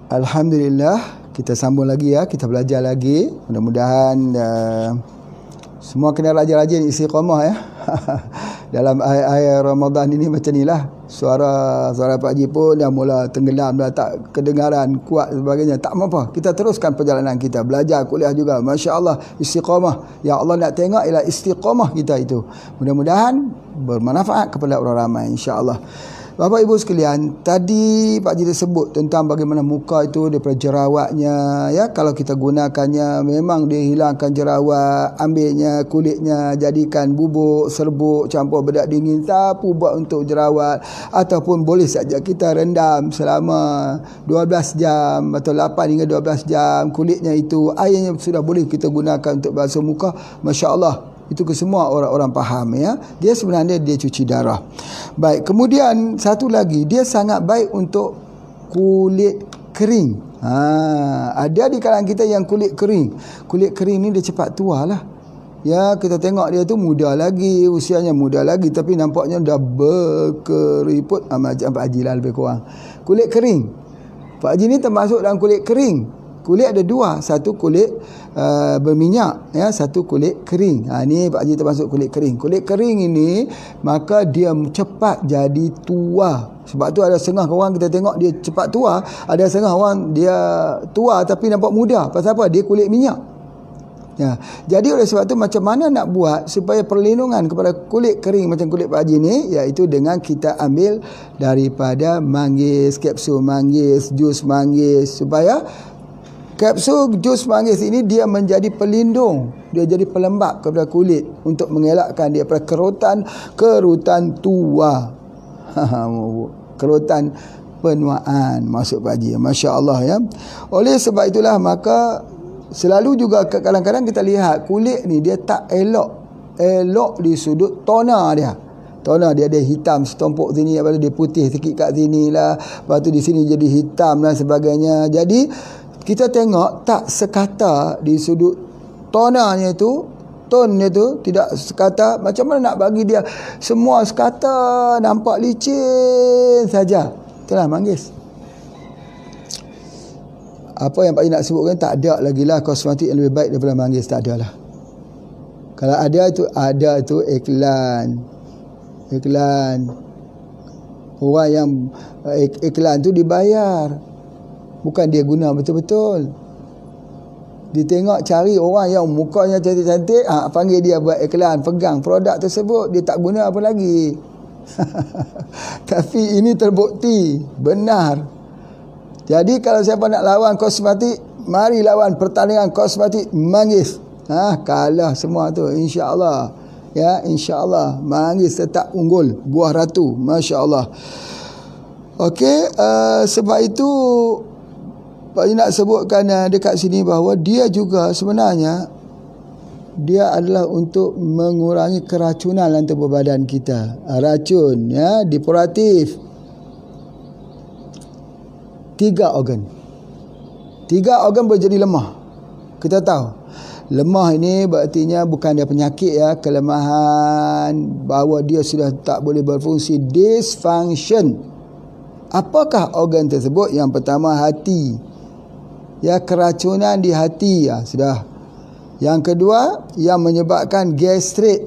Alhamdulillah, kita sambung lagi ya, kita belajar lagi. Mudah-mudahan semua kena rajin-rajin istiqamah ya. Dalam air Ramadan ini macam inilah. Suara Pak Haji pun dah mula tenggelam, dah tak kedengaran kuat sebagainya. Tak apa, kita teruskan perjalanan kita. Belajar, kuliah juga. Masya Allah, istiqamah. Ya Allah nak tengok ialah istiqamah kita itu. Mudah-mudahan bermanfaat kepada orang ramai, insya Allah. Bapak Ibu sekalian, tadi Pak Haji sebut tentang bagaimana muka itu daripada jerawatnya ya. Kalau kita gunakannya memang dia hilangkan jerawat, ambilnya kulitnya jadikan bubuk, serbuk, campur bedak dingin, sapu buat untuk jerawat, ataupun boleh saja kita rendam selama 12 jam atau 8 hingga 12 jam kulitnya itu, airnya sudah boleh kita gunakan untuk basuh muka. Masya Allah. Itu ke semua orang-orang faham ya. Dia sebenarnya dia cuci darah. Baik, kemudian satu lagi, dia sangat baik untuk kulit kering. Ada di kalangan kita yang kulit kering. Kulit kering ni dia cepat tua lah. Ya, kita tengok dia tu muda lagi, usianya muda lagi, tapi nampaknya dah berkeriput. Macam Pak Haji lah lebih kurang. Kulit kering. Pak Haji ni termasuk dalam kulit kering. Kulit ada dua, satu kulit berminyak ya, satu kulit kering. Ni Pak Haji termasuk kulit kering. Kulit kering ini maka dia cepat jadi tua. Sebab tu ada setengah orang kita tengok dia cepat tua, ada setengah orang dia tua tapi nampak muda. Pasal apa? Dia kulit minyak. Ya. Jadi oleh sebab tu macam mana nak buat supaya perlindungan kepada kulit kering macam kulit Pak Haji ni, iaitu dengan kita ambil daripada manggis, kapsul manggis, jus manggis, supaya kapsul jus manggis ini dia menjadi pelindung, dia jadi pelembap kepada kulit untuk mengelakkan dia daripada kerutan tua. Kerutan penuaan masuk Pak Haji. Masya Allah ya. Oleh sebab itulah maka selalu juga kadang-kadang kita lihat kulit ni dia tak elok di sudut toner dia. Toner dia ada hitam setompok sini, lepas tu dia putih sikit kat sini lah, lepas tu di sini jadi hitam dan sebagainya. Jadi kita tengok tak sekata di sudut tonanya itu, tonnya tu tidak sekata. Macam mana nak bagi dia semua sekata nampak licin saja. Itulah manggis. Apa yang Pak Haji nak sebutkan, tak ada lagi lah kosmetik yang lebih baik daripada manggis, tak ada lah. Kalau ada itu iklan orang yang iklan tu dibayar, bukan dia guna betul-betul. Dia tengok cari orang yang mukanya cantik-cantik, panggil dia buat iklan, pegang produk tersebut, dia tak guna apa lagi. Tapi ini terbukti benar. Jadi kalau siapa nak lawan kosmetik, mari lawan pertandingan kosmetik manggis. Kalah semua tu, insya-Allah. Ya, insya-Allah manggis tetap unggul, buah ratu, masya-Allah. Okey, sebab itu Pak Haji nak sebutkan dekat sini bahawa dia juga sebenarnya dia adalah untuk mengurangi keracunan dalam tubuh badan kita. Racun ya, depuratif. 3 organ boleh jadi lemah. Kita tahu lemah ini berartinya bukan dia penyakit ya, kelemahan, bahawa dia sudah tak boleh berfungsi, dysfunction. Apakah organ tersebut? Yang pertama hati. Ya, keracunan di hati ya, sudah. Yang kedua yang menyebabkan gastrik.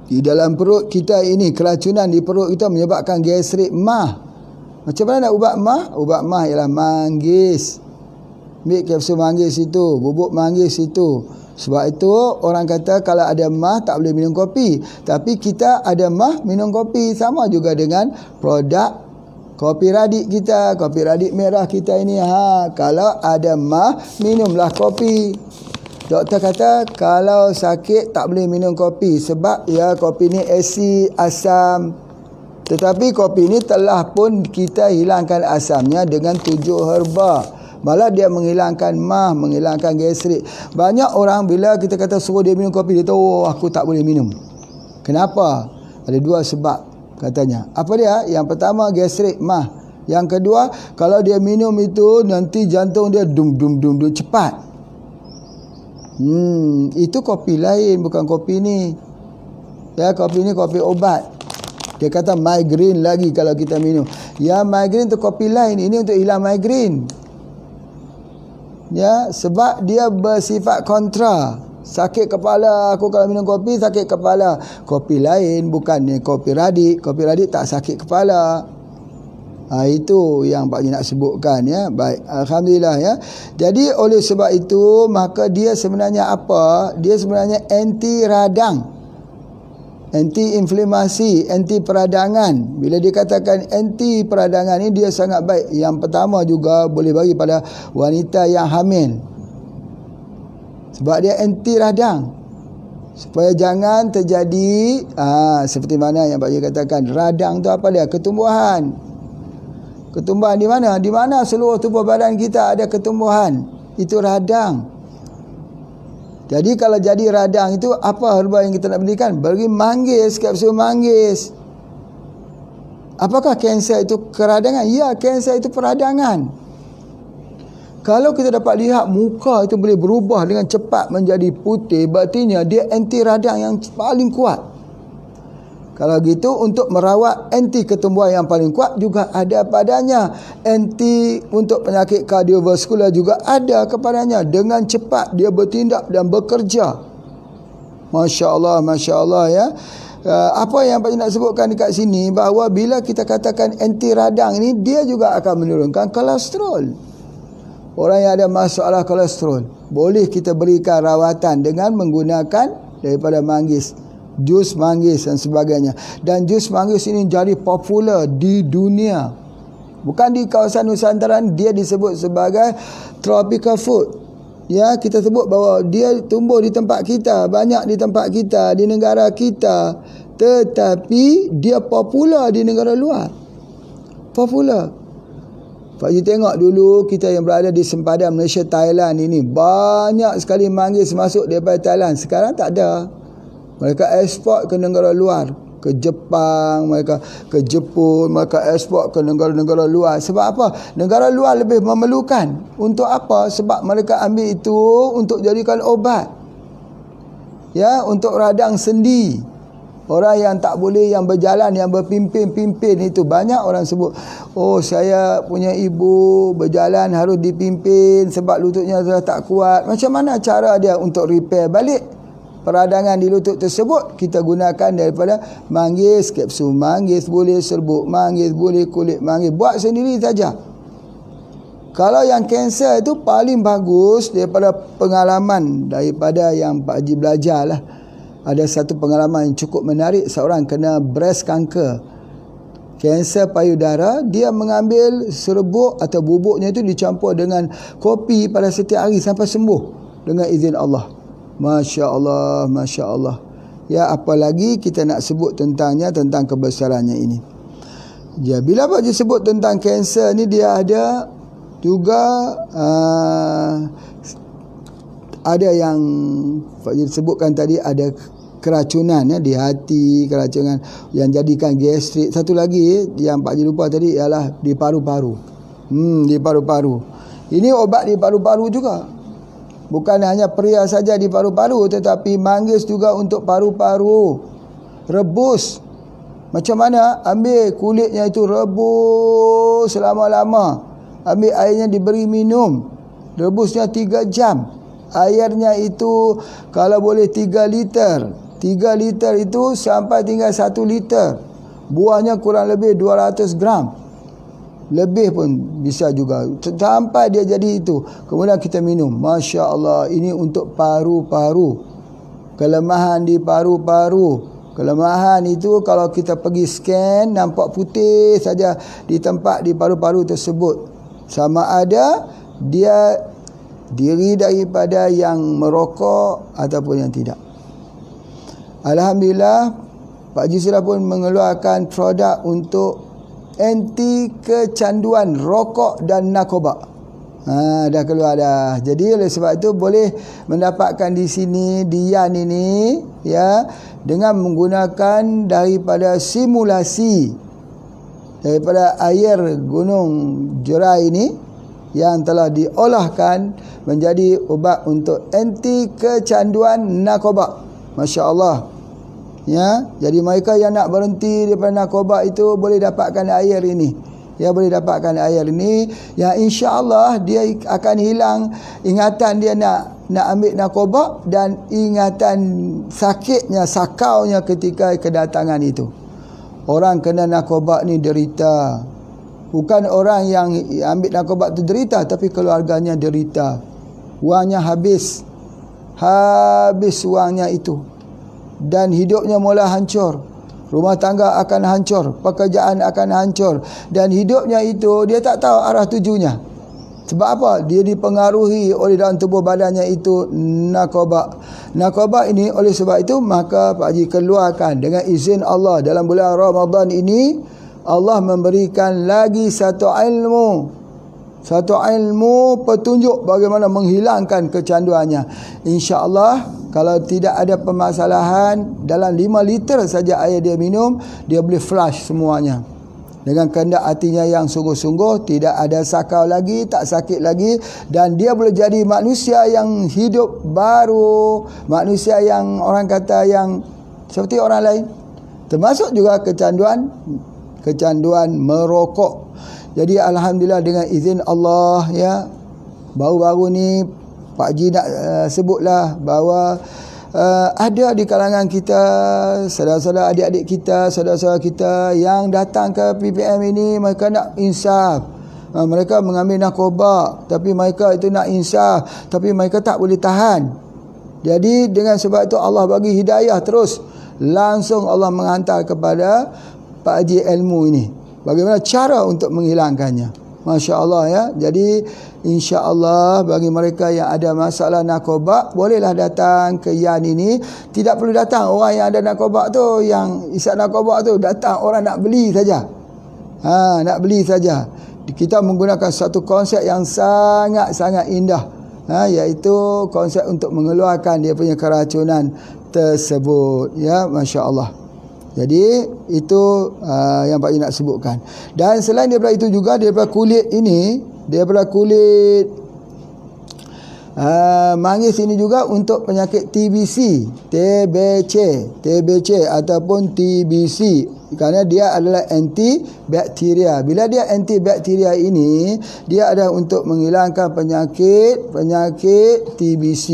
Di dalam perut kita ini, keracunan di perut kita menyebabkan gastrik, mah. Macam mana nak ubat mah? Ubat mah ialah manggis. Ambil kapsul manggis itu, bubuk manggis itu. Sebab itu orang kata kalau ada mah tak boleh minum kopi. Tapi kita ada mah minum kopi. Sama juga dengan produk kopi radik kita, kopi radik merah kita ini. Kalau ada mah, minumlah kopi. Doktor kata kalau sakit tak boleh minum kopi sebab ya kopi ni asid, asam. Tetapi kopi ni telah pun kita hilangkan asamnya dengan 7 herba. Malah dia menghilangkan mah, menghilangkan gastrik. Banyak orang bila kita kata suruh dia minum kopi, dia tahu aku tak boleh minum. Kenapa? Ada 2 sebab katanya. Apa dia? Yang pertama gastrik, mah. Yang kedua, kalau dia minum itu nanti jantung dia dum cepat. Itu kopi lain, bukan kopi ni. Ya, kopi ni kopi obat. Dia kata migraine lagi kalau kita minum. Ya, migraine tu kopi lain, ini untuk hilang migraine. Ya, sebab dia bersifat kontra. Sakit kepala aku kalau minum kopi, sakit kepala. Kopi lain, bukannya kopi radik. Kopi radik tak sakit kepala. Itu yang Pak Haji nak sebutkan, ya. Baik, alhamdulillah, ya. Jadi oleh sebab itu, maka dia sebenarnya apa? Dia sebenarnya anti radang, anti inflamasi, anti peradangan. Bila dikatakan anti peradangan ini, dia sangat baik. Yang pertama juga boleh bagi pada wanita yang hamil, sebab dia anti radang, supaya jangan terjadi seperti mana yang Pak Haji katakan. Radang tu apa dia? Ketumbuhan. Ketumbuhan di mana? Di mana seluruh tubuh badan kita ada ketumbuhan. Itu radang. Jadi kalau jadi radang itu, apa herba yang kita nak berikan? Beri manggis, kapsul manggis. Apakah kanser itu keradangan? Ya, kanser itu peradangan. Kalau kita dapat lihat muka itu boleh berubah dengan cepat menjadi putih, berartinya dia anti radang yang paling kuat. Kalau gitu, untuk merawat anti ketumbuhan yang paling kuat juga ada padanya. Anti untuk penyakit kardiovaskular juga ada kepadanya. Dengan cepat dia bertindak dan bekerja. Masya Allah, Masya Allah, ya. Apa yang Pak Haji nak sebutkan dekat sini, bahawa bila kita katakan anti radang ini, dia juga akan menurunkan kolesterol. Orang yang ada masalah kolesterol, boleh kita berikan rawatan dengan menggunakan daripada manggis, jus manggis dan sebagainya. Dan jus manggis ini jadi popular di dunia. Bukan di kawasan Nusantara, dia disebut sebagai tropical food. Ya, kita sebut bahawa dia tumbuh di tempat kita, banyak di tempat kita, di negara kita, tetapi dia popular di negara luar. Popular. Pak Haji tengok dulu kita yang berada di sempadan Malaysia Thailand ini, banyak sekali manggis masuk daripada Thailand. Sekarang tak ada. Mereka ekspor ke negara luar, ke Jepang, mereka ke Jepun, mereka ekspor ke negara-negara luar. Sebab apa? Negara luar lebih memerlukan. Untuk apa? Sebab mereka ambil itu untuk jadikan obat. Ya, untuk radang sendi. Orang yang tak boleh, yang berjalan, yang berpimpin-pimpin itu, banyak orang sebut, oh saya punya ibu berjalan harus dipimpin sebab lututnya sudah tak kuat. Macam mana cara dia untuk repair balik peradangan di lutut tersebut? Kita gunakan daripada manggis, kapsul manggis boleh, serbuk manggis boleh, kulit manggis, buat sendiri saja. Kalau yang kanser itu paling bagus daripada pengalaman daripada yang Pak Haji belajar lah. Ada satu pengalaman yang cukup menarik. Seorang kena breast cancer, kanser payudara. Dia mengambil serbuk atau bubuknya itu dicampur dengan kopi pada setiap hari sampai sembuh dengan izin Allah. Masya Allah, Masya Allah. Ya, apalagi kita nak sebut tentangnya, tentang kebesarannya ini. Ya, bila Pak Haji sebut tentang kanser ni, dia ada juga ada yang Pak Haji sebutkan tadi, ada keracunan, ya, di hati, keracunan yang jadikan gastrik. Satu lagi yang Pak Haji lupa tadi ialah di paru-paru. Di paru-paru. Ini obat di paru-paru juga. Bukan hanya pria saja di paru-paru, tetapi manggis juga untuk paru-paru. Rebus. Macam mana? Ambil kulitnya itu, rebus selama-lama. Ambil airnya, diberi minum. Rebusnya 3 jam. Airnya itu kalau boleh 3 liter. 3 liter itu sampai tinggal 1 liter. Buahnya kurang lebih 200 gram. Lebih pun bisa juga. Sampai dia jadi itu. Kemudian kita minum. Masya Allah. Ini untuk paru-paru. Kelemahan di paru-paru. Kelemahan itu kalau kita pergi scan, nampak putih saja di tempat di paru-paru tersebut. Sama ada dia diri daripada yang merokok ataupun yang tidak. Alhamdulillah, Pak Haji sudah pun mengeluarkan produk untuk anti kecanduan rokok dan narkoba. Dah keluar dah. Jadi oleh sebab itu boleh mendapatkan di sini, di Yan ini, ya, dengan menggunakan daripada simulasi daripada air gunung Jerai ini yang telah diolahkan menjadi ubat untuk anti kecanduan narkoba. Masya Allah. Ya, jadi mereka yang nak berhenti daripada narkoba itu boleh dapatkan air ini. Ya, boleh dapatkan air ini yang insya-Allah dia akan hilang ingatan dia nak ambil narkoba dan ingatan sakitnya, sakaunya ketika kedatangan itu. Orang kena narkoba ni derita. Bukan orang yang ambil narkoba tu derita, tapi keluarganya derita. Wangnya habis. Habis wangnya itu. Dan hidupnya mula hancur. Rumah tangga akan hancur, pekerjaan akan hancur, dan hidupnya itu dia tak tahu arah tujunya. Sebab apa? Dia dipengaruhi oleh dalam tubuh badannya itu narkoba. Narkoba ini, oleh sebab itu maka Pak Haji keluarkan dengan izin Allah dalam bulan Ramadan ini. Allah memberikan lagi satu ilmu petunjuk bagaimana menghilangkan kecanduannya. InsyaAllah kalau tidak ada permasalahan, dalam 5 liter saja air dia minum, dia boleh flush semuanya. Dengan kehendak hatinya yang sungguh-sungguh, tidak ada sakau lagi, tak sakit lagi, dan dia boleh jadi manusia yang hidup baru, manusia yang orang kata yang seperti orang lain. Termasuk juga kecanduan merokok. Jadi alhamdulillah dengan izin Allah, ya, baru-baru ni Pak Haji nak sebutlah bahawa ada di kalangan kita, saudara-saudara adik-adik kita, saudara-saudara kita yang datang ke PPM ini, mereka nak insaf. Mereka mengambil narkoba, tapi mereka itu nak insaf, tapi mereka tak boleh tahan. Jadi dengan sebab itu Allah bagi hidayah terus. Langsung Allah menghantar kepada Pak Haji ilmu ini. Bagaimana cara untuk menghilangkannya. Masya Allah, ya. Jadi insya Allah bagi mereka yang ada masalah narkoba, bolehlah datang ke Yan ini. Tidak perlu datang orang yang ada narkoba tu, yang isap narkoba tu. Datang orang nak beli saja. Nak beli saja. Kita menggunakan satu konsep yang sangat-sangat indah, iaitu konsep untuk mengeluarkan dia punya keracunan tersebut. Ya, Masya Allah. Jadi itu yang Pak Haji nak sebutkan. Dan selain daripada itu juga, daripada kulit ini, daripada kulit manggis ini juga untuk penyakit TBC ataupun TBC, kerana dia adalah antibakteria. Bila dia antibakteria ini, dia ada untuk menghilangkan penyakit TBC.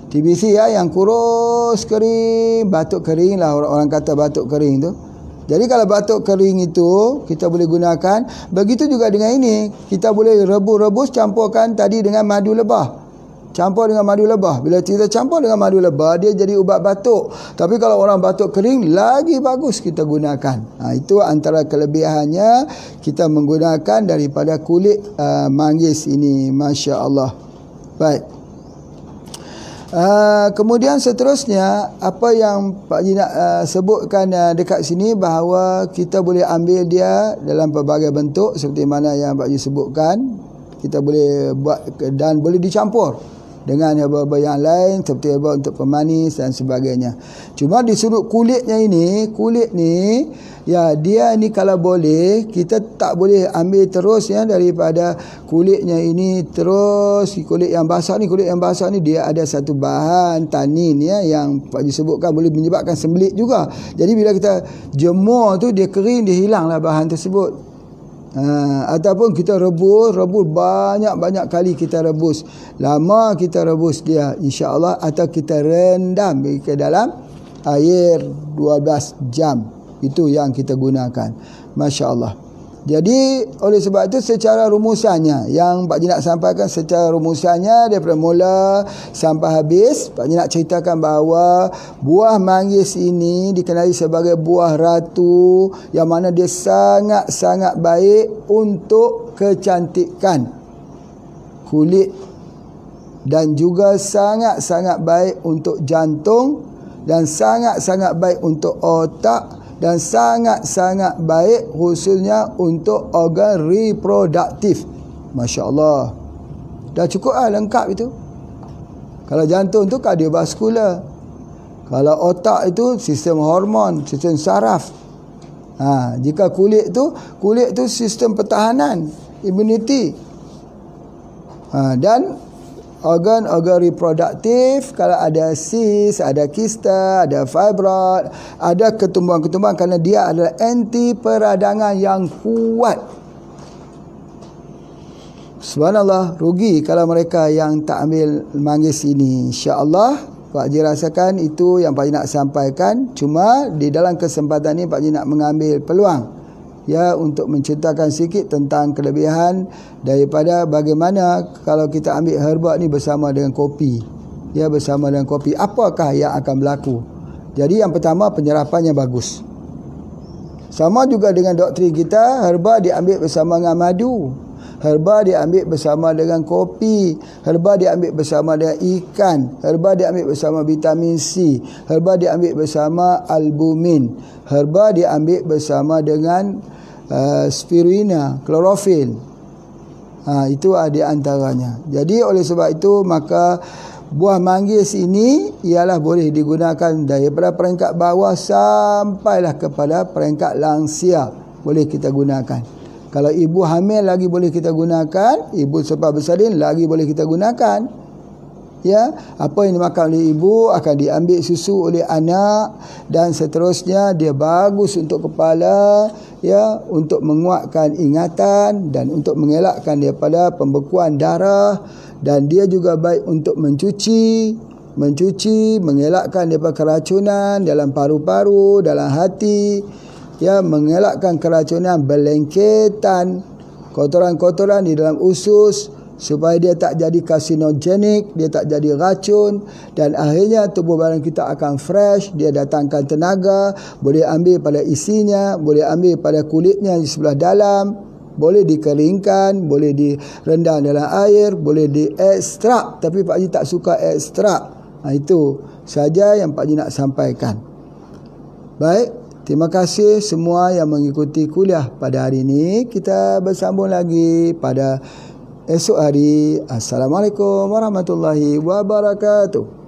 TBC, ya, yang kurus kering, batuk kering lah, orang kata batuk kering tu. Jadi kalau batuk kering itu kita boleh gunakan. Begitu juga dengan ini, kita boleh rebus campurkan tadi dengan madu lebah. Campur dengan madu lebah. Bila kita campur dengan madu lebah, dia jadi ubat batuk. Tapi kalau orang batuk kering, lagi bagus kita gunakan. Itu antara kelebihannya kita menggunakan daripada kulit manggis ini. Masya Allah. Baik. Kemudian seterusnya, apa yang Pak Haji nak sebutkan dekat sini, bahawa kita boleh ambil dia dalam pelbagai bentuk seperti mana yang Pak Haji sebutkan. Kita boleh buat dan boleh dicampur dengan herba-herba yang lain seperti herba untuk pemanis dan sebagainya. Cuma di sudut kulit ni, ya, dia ni kalau boleh, kita tak boleh ambil terus, ya, daripada kulitnya ini terus. Kulit yang basah ni dia ada satu bahan tanin, ya, yang Pak Haji sebutkan boleh menyebabkan sembelit juga. Jadi bila kita jemur tu, dia kering, dia hilanglah bahan tersebut. Ataupun kita rebus banyak-banyak kali, kita rebus lama, kita rebus dia, insya-Allah, atau kita rendam ke dalam air 12 jam. Itu yang kita gunakan. Masya Allah. Jadi oleh sebab itu, secara rumusannya, yang Pak Haji nak sampaikan secara rumusannya daripada mula sampai habis, Pak Haji nak ceritakan bahawa buah manggis ini dikenali sebagai buah ratu, yang mana dia sangat-sangat baik untuk kecantikan kulit, dan juga sangat-sangat baik untuk jantung, dan sangat-sangat baik untuk otak, dan sangat-sangat baik khususnya untuk organ reproduktif. Masya Allah. Dah cukup lengkap itu. Kalau jantung tu kardiovaskular, kalau otak itu sistem hormon, sistem saraf. Jika kulit tu sistem pertahanan, immunity. Dan organ reproduktif, kalau ada sis, ada kista, ada fibroid, ada ketumbuhan-ketumbuhan, kerana dia adalah anti peradangan yang kuat. Subhanallah, rugi kalau mereka yang tak ambil manggis ini. InsyaAllah Pak Haji rasakan itu yang Pak Haji nak sampaikan. Cuma di dalam kesempatan ini Pak Haji nak mengambil peluang ya untuk menceritakan sikit tentang kelebihan daripada bagaimana kalau kita ambil herba ni bersama dengan kopi. Ya, bersama dengan kopi, apakah yang akan berlaku? Jadi yang pertama, penyerapannya bagus. Sama juga dengan doktrin kita, herba diambil bersama dengan madu, herba diambil bersama dengan kopi, herba diambil bersama dengan ikan, herba diambil bersama vitamin C, herba diambil bersama albumin, herba diambil bersama dengan spirulina, klorofil. Itu di antaranya. Jadi oleh sebab itu maka buah manggis ini ialah boleh digunakan daripada peringkat bawah sampailah kepada peringkat lansia, boleh kita gunakan. Kalau ibu hamil lagi boleh kita gunakan, ibu selepas bersalin lagi boleh kita gunakan. Ya, apa yang dimakan oleh ibu akan diambil susu oleh anak dan seterusnya. Dia bagus untuk kepala, ya, untuk menguatkan ingatan dan untuk mengelakkan daripada pembekuan darah, dan dia juga baik untuk mencuci, mengelakkan daripada keracunan dalam paru-paru, dalam hati. Ya, mengelakkan keracunan berlengketan, kotoran-kotoran di dalam usus, supaya dia tak jadi karsinogenik, dia tak jadi racun, dan akhirnya tubuh badan kita akan fresh. Dia datangkan tenaga, boleh ambil pada isinya, boleh ambil pada kulitnya di sebelah dalam, boleh dikeringkan, boleh direndam dalam air, boleh diekstrak. Tapi Pak Haji tak suka ekstrak. Itu saja yang Pak Haji nak sampaikan. Baik, terima kasih semua yang mengikuti kuliah pada hari ini. Kita bersambung lagi pada esok hari. Assalamualaikum warahmatullahi wabarakatuh.